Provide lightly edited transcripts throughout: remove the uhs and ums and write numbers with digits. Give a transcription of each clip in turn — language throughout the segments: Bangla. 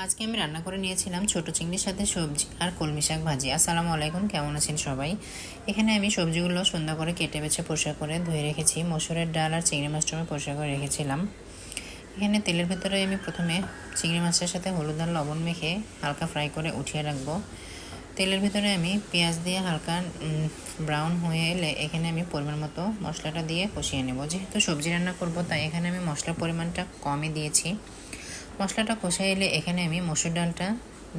আজকে আমি রান্না করে নিয়েছিলাম ছোট চিংড়ির সাথে সবজি আর কলমি শাক ভাজি। আসসালামু আলাইকুম, কেমন আছেন সবাই? এখানে আমি সবজিগুলো সুন্দর করে কেটে বেছে পরিষ্কার করে ধুয়ে রেখেছি। মসুরের ডাল আর চিংড়ি মাছটা আমি পরিষ্কার করে রেখেছিলাম। এখানে তেলের ভেতরে আমি প্রথমে চিংড়ি মাছের সাথে হলুদ আর লবণ মেখে হালকা ফ্রাই করে উঠিয়ে রাখবো। তেলের ভিতরে আমি পেঁয়াজ দিয়ে হালকা ব্রাউন হয়ে এলে এখানে আমি পরিমাণ মতো মশলাটা দিয়ে কষিয়ে নেব। যেহেতু সবজি রান্না করব তাই এখানে আমি মশলার পরিমাণটা কমই দিয়েছি। মশলাটা কষে এলে এখানে আমি মসুর ডালটা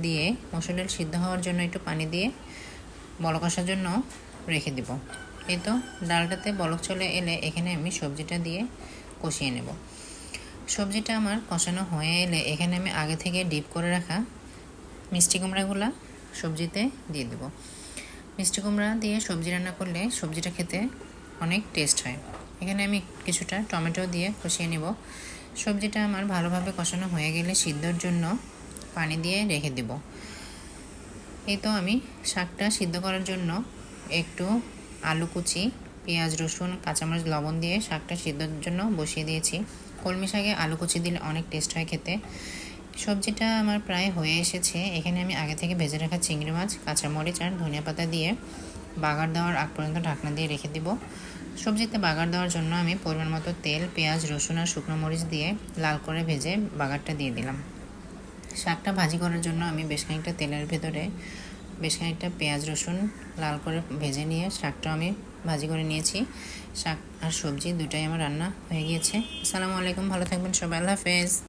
দিয়ে মসুর ডাল সিদ্ধ হওয়ার জন্য একটু পানি দিয়ে বলক আসার জন্য রেখে দিব। এই তো ডালটাতে বলক চলে এলে এখানে আমি সবজিটা দিয়ে কষিয়ে নেব। সবজিটা আমার কষানো হয়ে এলে এখানে আমি আগে থেকে ডিপ করে রাখা মিষ্টি কুমড়াগুলো সবজিতে দিয়ে দেব। মিষ্টি কুমড়া দিয়ে সবজি রান্না করলে সবজিটা খেতে অনেক টেস্ট হয়। এখানে আমি কিছুটা টমেটো দিয়ে কষিয়ে নেব। সবজিটা আমার ভালোভাবে কষানো হয়ে গেলে সিদ্ধর জন্য পানি দিয়ে রেখে দেব। এই তো আমি শাকটা সিদ্ধ করার জন্য একটু আলু কুচি, পেঁয়াজ, রসুন, কাঁচামরিচ, লবণ দিয়ে শাকটা সিদ্ধর জন্য বসিয়ে দিয়েছি। কলমি শাকে আলু কুচি দিলে অনেক টেস্ট হয় খেতে। সবজিটা আমার প্রায় হয়ে এসেছে। এখানে আমি আগে থেকে ভেজে রাখা চিংড়ি মাছ, কাঁচামরিচ আর ধনিয়া পাতা দিয়ে বাগার দেওয়ার আগ পর্যন্ত ঢাকনা দিয়ে রেখে দিব। সবজিতে বাগার দেওয়ার জন্য আমি পরিমাণ মতো তেল, পেঁয়াজ, রসুন আর শুকনো মরিচ দিয়ে লাল করে ভেজে বাগারটা দিয়ে দিলাম। শাকটা ভাজি করার জন্য আমি বেশ খানিকটা তেলের ভেতরে বেশ খানিকটা পেঁয়াজ, রসুন লাল করে ভেজে নিয়ে শাকটা আমি ভাজি করে নিয়েছি। শাক আর সবজি দুটাই আমার রান্না হয়ে গিয়েছে। আসসালামু আলাইকুম, ভালো থাকবেন সবাই, আল্লাহ হাফেজ।